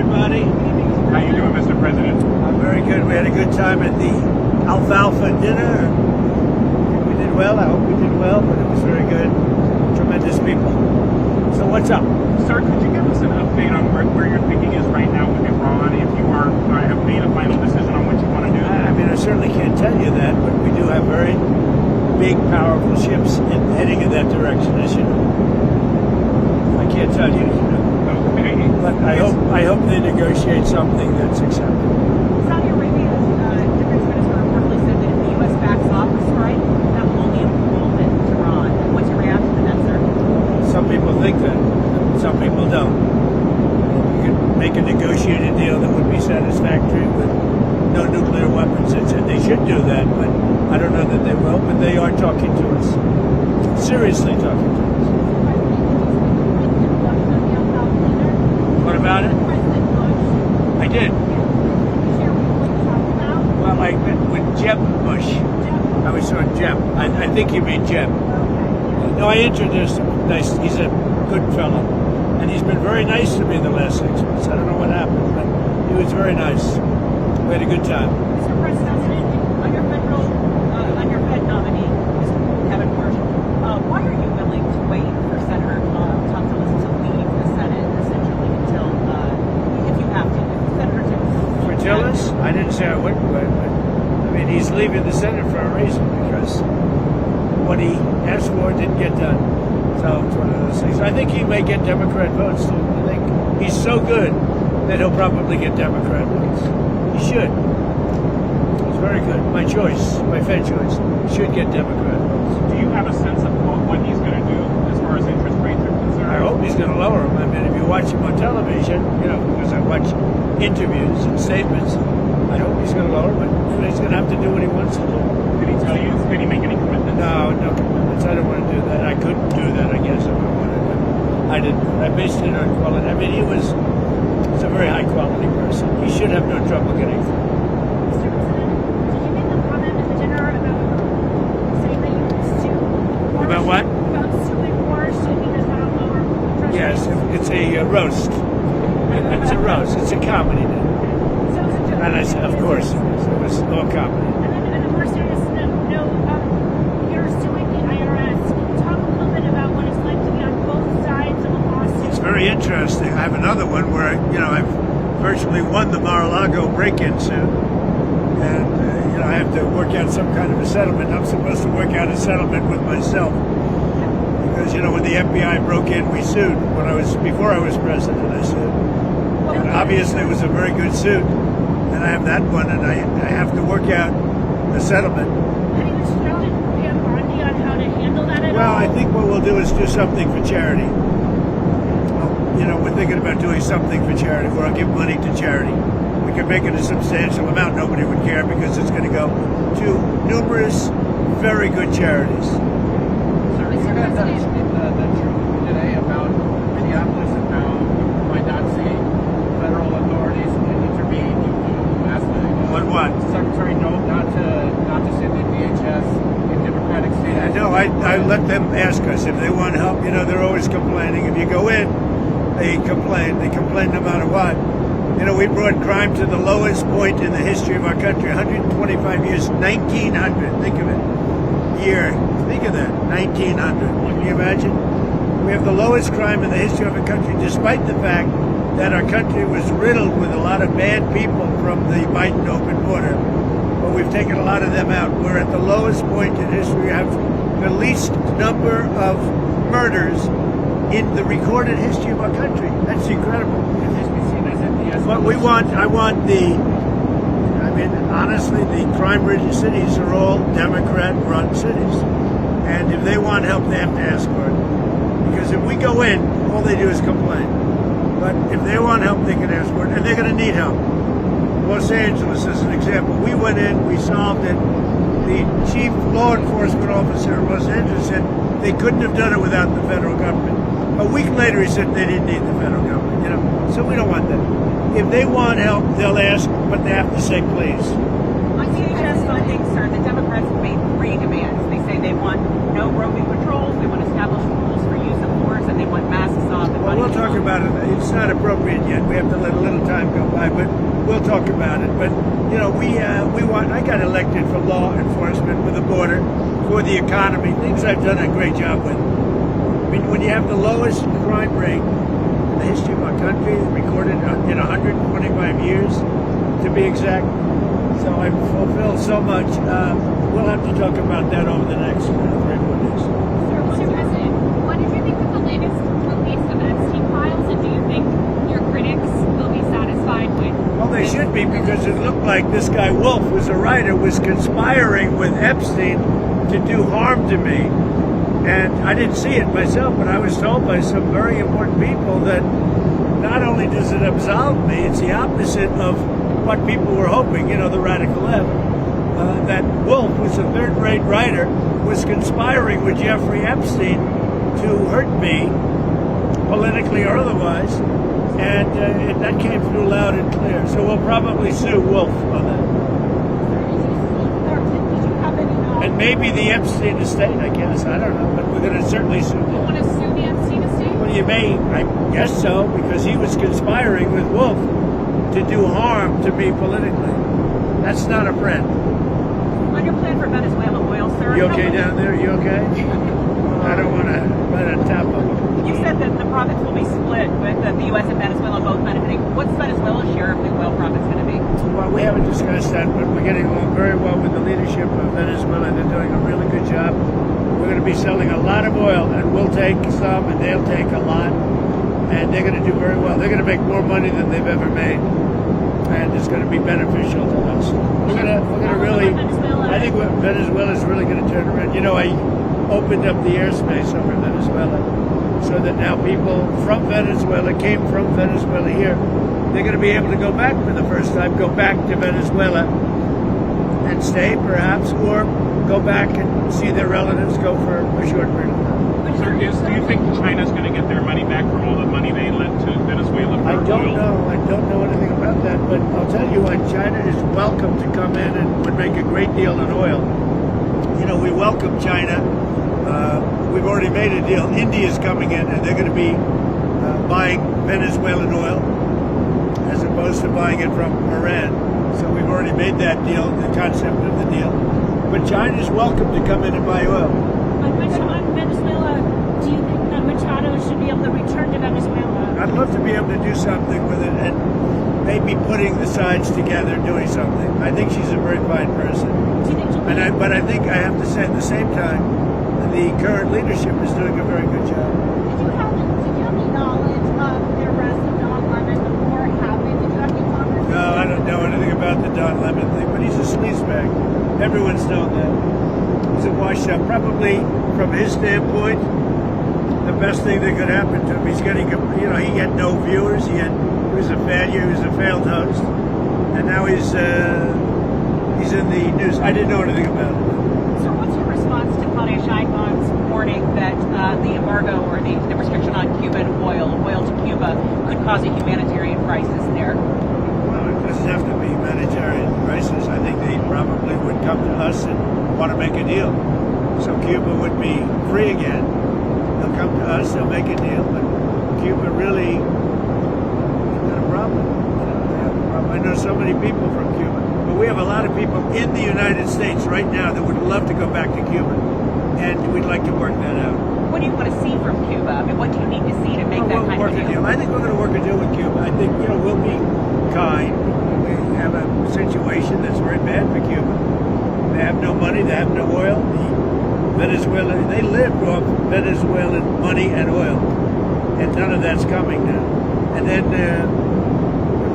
everybody. How you doing, Mr. President? I'm very good. We had a good time at the alfalfa dinner. We did well. I hope we did well, but it was very good. Tremendous people. So what's up? Sir, could you give us an update on where your thinking is right now with Iran? If you have made a final decision on what you want to do? I mean, I certainly can't tell you that, but we do have very big, powerful ships heading in that direction, as you know. I can't tell you, but I hope they negotiate something that's acceptable. Saudi Arabia's defense minister reportedly said that if the U.S. backs off the strike, that will only embolden Iran. What's your reaction to that, sir? Some people think that. Some people don't. You could make a negotiated deal that would be satisfactory with no nuclear weapons. They should do that, but I don't know that they will. But they are talking to us. Seriously talking to us. What about it? I did. Well, I met with Jeb Bush. I was on Jeb. I think you mean Jeb. No, I introduced him. Nice. He's a good fellow. And he's been very nice to me the last 6 months. I don't know what happened, but he was very nice. We had a good time. Mr. President, on your Fed nominee, Mr. Kevin Marshall, why are you willing to wait for Senator Tom Tillis to leave the Senate, essentially, until, if you have to, Senator Tillis? For Tillis? I didn't say I wouldn't wait, but I mean, he's leaving the Senate for a reason, because what he asked for didn't get done. So it's one of those things. I think he may get Democrat votes too. I think he's so good that he'll probably get Democrat votes. He should. He's very good. My choice, my Fed choice, should get Democrat votes. Do you have a sense of what he's going to do as far as interest rates are concerned? I hope he's going to lower them. I mean, if you watch him on television, because I watch interviews and statements, I hope he's going to lower them, but he's going to have to do what he wants to do. Did he tell you? Did he make any commitments? No commitments. I don't want to do that. I couldn't do that, I guess, if I wanted, but I didn't. I based it on quality. I mean, he's a very high quality person. He should have no trouble getting through. Mr. President, did you make the comment at the dinner about saying that you would sue? About what? About suing Porsche if he does not lower interest Yes, rates? it's a roast. It's a roast. It's a comedy now. So it was a joke. And I said, of course, it was all comedy. And then on a more serious note, you're suing the IRS. Can you talk a little bit about what it's like to be on both sides of a lawsuit? It's very interesting. I have another one where I've virtually won the Mar-a-Lago break-in suit, and I have to work out some kind of a settlement. I'm supposed to work out a settlement with myself because when the FBI broke in, we sued. Before I was president, I sued, and obviously it was a very good suit, and I have that one, and I have to work out a settlement. Have you instructed Pam Bondi on how to handle that at all? Well, I think what we'll do is do something for charity. We're thinking about doing something for charity, where I'll give money to charity. We could make it a substantial amount. Nobody would care because it's going to go to numerous, very good charities. Sir, you guys had the truth today about Minneapolis and how you might not see federal authorities intervene. You asked the What? Secretary not to send in DHS in Democratic states. No, I let them ask us if they want help. They're always complaining. If you go in, they complain. They complain no matter what. We brought crime to the lowest point in the history of our country. 125 years, 1900. Think of it. Year. Think of that. 1900. Can you imagine? We have the lowest crime in the history of our country, despite the fact that our country was riddled with a lot of bad people from the Biden open border. But we've taken a lot of them out. We're at the lowest point in history. We have the least number of murders in the recorded history of our country. That's incredible. But honestly, the crime-ridden cities are all Democrat-run cities. And if they want help, they have to ask for it. Because if we go in, all they do is complain. But if they want help, they can ask for it. And they're going to need help. Los Angeles is an example. We went in, we solved it. The chief law enforcement officer in Los Angeles said they couldn't have done it without the federal government. A week later, he said they didn't need the federal government. So we don't want that. If they want help, they'll ask, but they have to say please. On DHS funding, sir, the Democrats have made 3 demands. They say they want no roving patrols, they want established rules for use of force, and they want masks off. And Well, we'll talk about it. It's not appropriate yet. We have to let a little time go by, but we'll talk about it. But you know, we want. I got elected for law enforcement, with the border, for the economy, things I've done a great job with. I mean, when you have the lowest crime rate in the history of our country, recorded in 125 years, to be exact. So I've fulfilled so much. We'll have to talk about that over the next 3 or 4 days. Mr. President, what did you think of the latest release of Epstein files, and do you think your critics will be satisfied with? Well, they should be, because it looked like this guy Wolf, was a writer, was conspiring with Epstein to do harm to me. And I didn't see it myself, but I was told by some very important people that not only does it absolve me, it's the opposite of what people were hoping, you know, the radical left. That Wolf, who's a third-rate writer, was conspiring with Jeffrey Epstein to hurt me, politically or otherwise. And that came through loud and clear. So we'll probably sue Wolf on that. Did you have any knowledge? And maybe the Epstein estate, I guess. I don't know. But we're going to certainly sue You them. want to sue the Epstein estate? Well, you may, I guess so, because he was conspiring with Wolf to do harm to me politically. That's not a friend. On your plan for Venezuela oil, sir. You okay down there? You okay? I don't want to let it tap up. You said that the profits will be split, with the U.S. and Venezuela both benefiting. What's Venezuela's share of the oil profits going to be? Well, we haven't discussed that, but we're getting along very well with the leadership of Venezuela. They're doing a really good job. We're going to be selling a lot of oil, and we'll take some, and they'll take a lot, and they're going to do very well. They're going to make more money than they've ever made, and it's going to be beneficial to us. We're going to really, I think Venezuela is really going to turn around. You know, I opened up the airspace over Venezuela, so that now people from Venezuela, came from Venezuela here, they're going to be able to go back for the first time, go back to Venezuela and stay perhaps, or go back and see their relatives, go for a short period of time. Sir, do you think China's going to get their money back from all the money they lent to Venezuela for I don't oil? know. I don't know anything about that, but I'll tell you what, China is welcome to come in and would make a great deal in oil. You know, we welcome China. We've already made a deal. India's coming in, and they're going to be buying Venezuelan oil as opposed to buying it from Iran. So we've already made that deal, the concept of the deal. But China's welcome to come in and buy oil. On Venezuela, do you think that Machado should be able to return to Venezuela? I'd love to be able to do something with it, and maybe putting the sides together, doing something. I think she's a very fine person. Do you think she'll be But I think I have to say at the same time, the current leadership is doing a very good job. Did you have any knowledge of the arrest of Don Lemon before it happened? Did you have any conversation? No, I don't know anything about the Don Lemon thing, but he's a sleazebag. Everyone's known that. He's a washed-up. Probably, from his standpoint, the best thing that could happen to him. He's getting, he had no viewers. He was a failure. He was a failed host, and now he's in the news. I didn't know anything about it. So what's your response to Claudia Sheinbaum's warning that the embargo or the restriction on Cuban oil to Cuba, could cause a humanitarian crisis there? Well, it doesn't have to be humanitarian crisis. I think they probably would come to us and want to make a deal. So Cuba would be free again. They'll come to us, they'll make a deal, but Cuba really has got a problem. They have a problem. I know so many people from Cuba, but we have a lot of people in the United States right now that would love to go back to Cuba, and we'd like to work that out. What do you want to see from Cuba? I mean, what do you need to see to make that We'll kind work of a deal? deal. I think we're going to work a deal with Cuba. I think, we'll be kind. We have a situation that's very bad for Cuba. They have no money. They have no oil. Venezuela, they live off Venezuelan money and oil, and none of that's coming now. And then the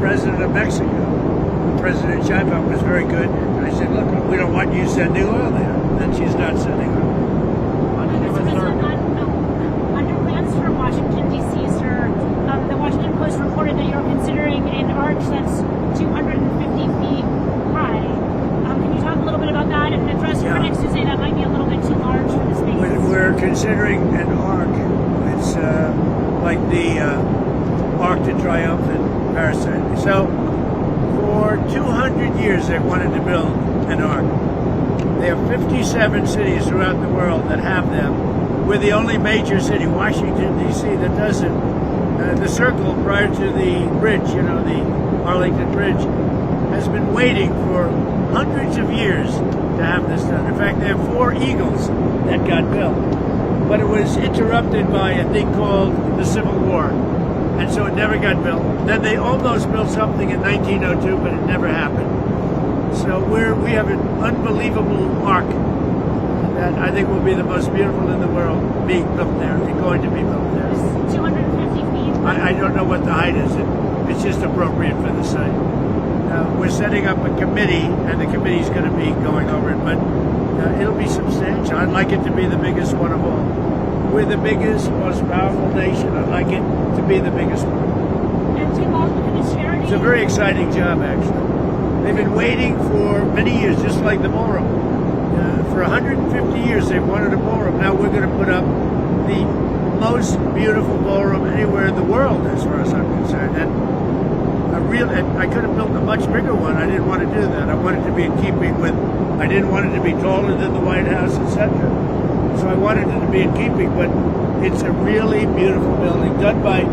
president of Mexico, President Sheinbaum, was very good. I said, look, we don't want you sending oil there. And she's not sending oil. On your plans for Washington, D.C., sir, the Washington Post reported that you're considering an arch that's 250 feet high. Can you talk a little bit about that and address critics who say that might be a little bit too large for the space? We're considering an arc. It's like the Arc de Triomphe in Paris. So for 200 years they've wanted to build an arc. There are 57 cities throughout the world that have them. We're the only major city, Washington, D.C., that does it. The circle prior to the bridge, the Arlington Bridge, has been waiting for hundreds of years to have this done. In fact, there are 4 Eagles that got built. But it was interrupted by a thing called the Civil War. And so it never got built. Then they almost built something in 1902, but it never happened. So we have an unbelievable arc that I think will be the most beautiful in the world being built there. It's going to be built there. It's 250 feet. I don't know what the height is. It's just appropriate for the site. We're setting up a committee, and the committee's going to be going over it, but it'll be substantial. I'd like it to be the biggest one of all. We're the biggest, most powerful nation. I'd like it to be the biggest one. And to all of this charity. It's a very exciting job, actually. They've been waiting for many years, just like the ballroom. For 150 years, they've wanted a ballroom. Now we're going to put up the most beautiful ballroom anywhere in the world, as far as I'm concerned. And I could have built a much bigger one. I didn't want to do that. I wanted to be in keeping with. I didn't want it to be taller than the White House, etc. So I wanted it to be in keeping. But it's a really beautiful building, done by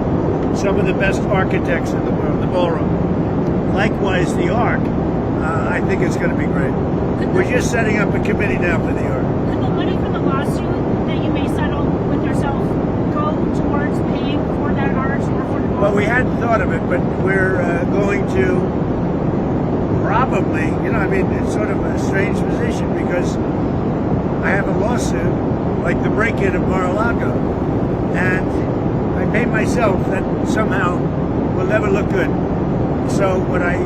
some of the best architects in the world. The ballroom. Likewise, the Ark. I think it's going to be great. We're just setting up a committee now for the Ark. Could the money from the lawsuit that you may settle with yourself go towards paying for that arch or for the ballroom? Well, we hadn't thought of it, but we're going to probably, it's sort of a strange position because I have a lawsuit like the break-in of Mar-a-Lago, and I pay myself that somehow will never look good. So what I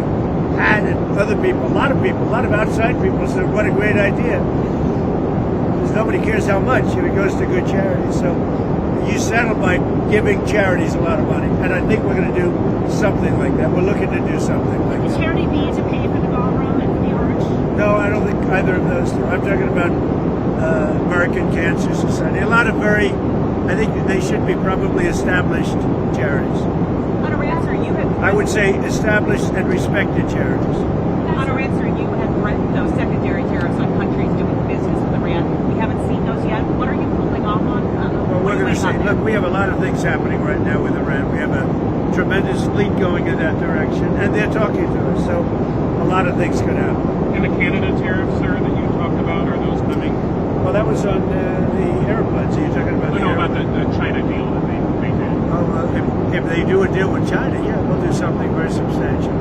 had, and other people, a lot of outside people said, what a great idea. Because nobody cares how much if it goes to good charities. So you settle by giving charities a lot of money. And I think we're going to do something like that. We're looking to do something like Would that. charity be to pay for the ballroom and for the arch? No, I don't think either of those two. I'm talking about American Cancer Society. A lot of I think they should be probably established charities. On a answer, you had I would say established and respected charities. on a answer, you had threatened those secondary tariffs on countries doing business with Iran. We haven't seen those yet. What are you holding off on? Well, we're going to see. Look, we have a lot of things happening right now with Iran. We have a tremendous fleet going in that direction, and they're talking to us. So a lot of things could happen. And the Canada tariffs, sir, that you talked about, are those coming? Well, that was on the airplanes. Are you talking about the about airplanes? the China deal that they did. Oh, well, if they do a deal with China, yeah, we'll do something very substantial.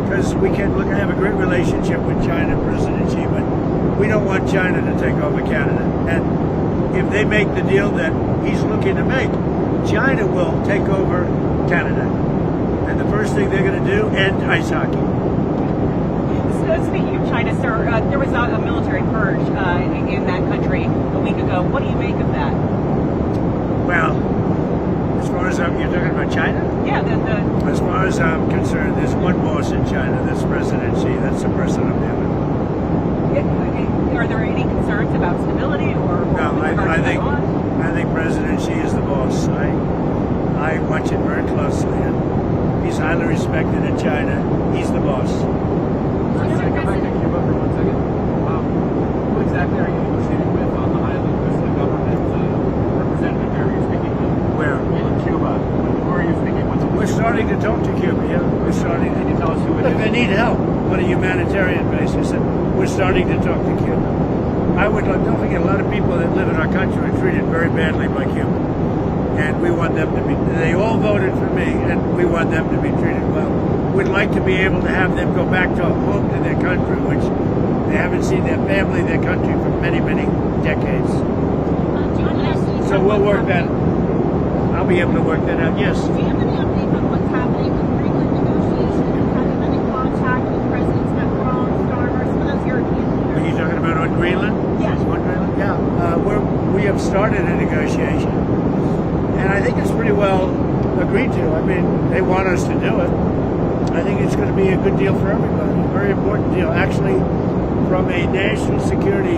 Because we can look. I have a great relationship with China, President Xi, but we don't want China to take over Canada. And if they make the deal that he's looking to make, China will take over Canada. And the first thing they're going to do, end ice hockey. So speaking of China, sir, there was a military purge in that country a week ago. What do you make of that? Well, as far as you're talking about China? Yeah, As far as I'm concerned, there's one boss in China. That's President Xi. That's the person I'm dealing with. are there any concerns about stability or No, with regard I to think Taiwan? I think President Xi is the boss. I watch it very closely, and he's highly respected in China. He's the boss. Can I come back to Cuba for 1 second? Who exactly are you negotiating with on the island? Who's the government representative there you're speaking with? Where? In Cuba. Who are you speaking with? We're starting to talk to Cuba. Yeah, we're starting. Can you tell us who it Look, is? they need help on a humanitarian basis, and we're starting to talk to Cuba. Don't forget, a lot of people that live in our country are treated very badly by Cuba. And we want them to be, they all voted for me, and we want them to be treated well. We'd like to be able to have them go back to home to their country, which they haven't seen their family, their country for many, many decades. So we'll work that, I'll be able to work that out, yes. Do you have any update on what's happening with Greenland negotiations? Have you been in contact with Presidents Macron, Starmer, some of those European Are leaders? you talking about on Greenland? Yes. On Greenland? Yeah. We have started a negotiation, and I think it's pretty well agreed to. I mean, they want us to do it. I think it's going to be a good deal for everybody. A very important deal. Actually, from a national security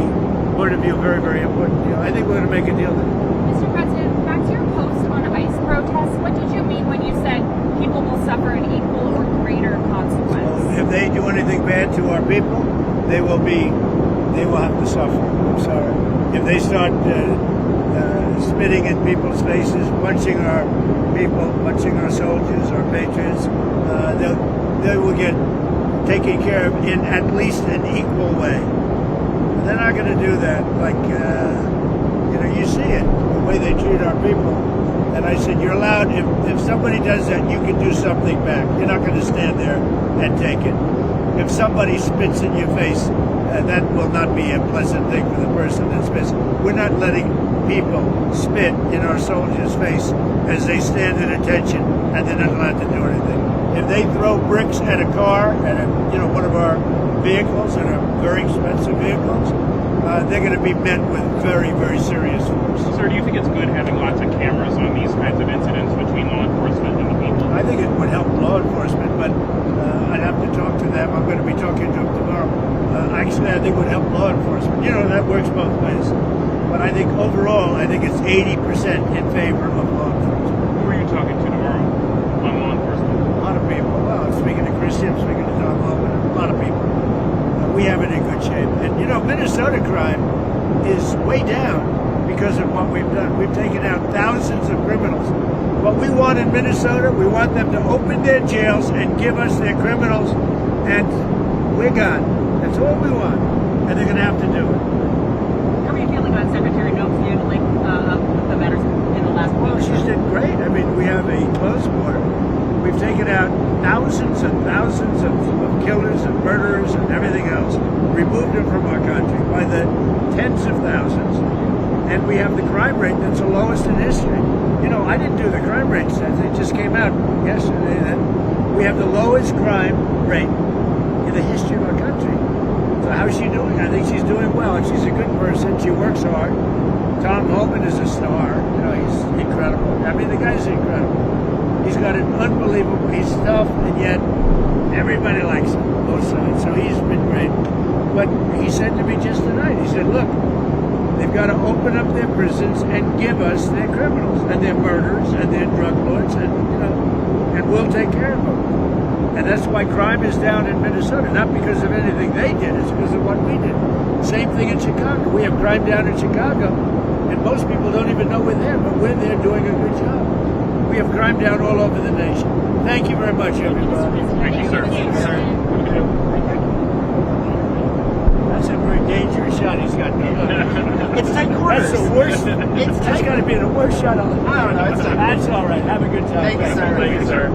point of view, very, very important deal. I think we're going to make a deal there. Mr. President, back to your post on ICE protests, what did you mean when you said people will suffer an equal or greater consequence? If they do anything bad to our people, they will have to suffer. I'm sorry. If they start spitting in people's faces, punching our people, punching our soldiers, our patriots. They will get taken care of in at least an equal way. They're not going to do that. Like, you see it, the way they treat our people. And I said, you're allowed, if somebody does that, you can do something back. You're not going to stand there and take it. If somebody spits in your face, that will not be a pleasant thing for the person that spits. We're not letting people spit in our soldiers' face as they stand at attention, and they're not allowed to do anything. If they throw bricks at a car, at one of our vehicles, and are very expensive vehicles, they're going to be met with very, very serious force. Sir, do you think it's good having lots of cameras on these kinds of incidents between law enforcement and the people? I think it would help law enforcement, but I'd have to talk to them. I'm going to be talking to them tomorrow. Actually, I think it would help law enforcement. That works both ways. But I think overall, it's 80% in favor of law enforcement. Who are you talking to tomorrow on law enforcement? A lot of people. Well, I'm speaking to Christy, I'm speaking to Tom Logan, a lot of people. We have it in good shape. And, Minnesota crime is way down because of what we've done. We've taken out thousands of criminals. What we want in Minnesota, we want them to open their jails and give us their criminals, and we're gone. That's all we want. And they're going to have to do it. How are you feeling about Secretary Noakes handling the matters in the last Well, week? she's did great. We have a closed border. We've taken out thousands and thousands of killers and murderers and everything else, removed them from our country by the tens of thousands, and we have the crime rate that's the lowest in history. I didn't do the crime rate stats. It just came out yesterday that we have the lowest crime rate in the history of our country. So how's she doing? I think she's doing well, and she's a good person. She works hard. Tom Homan is a star. He's incredible. The guy's incredible. He's got an unbelievable, he's tough, and yet everybody likes him, both sides. So he's been great. But he said to me just tonight, he said, look, they've got to open up their prisons and give us their criminals and their murderers and their drug lords, and we'll take care of them. And that's why crime is down in Minnesota, not because of anything they did, it's because of what we did. Same thing in Chicago. We have crime down in Chicago, and most people don't even know we're there, but we're there doing a good job. We have crime down all over the nation. Thank you very much, everybody. Thank you, sir. That's a very dangerous shot he's got there. It's 10 quarters. That's the worst. That's got to be the worst shot on the. I don't know. It's That's all right. Have a good time. Thank you, sir. Thank you, sir.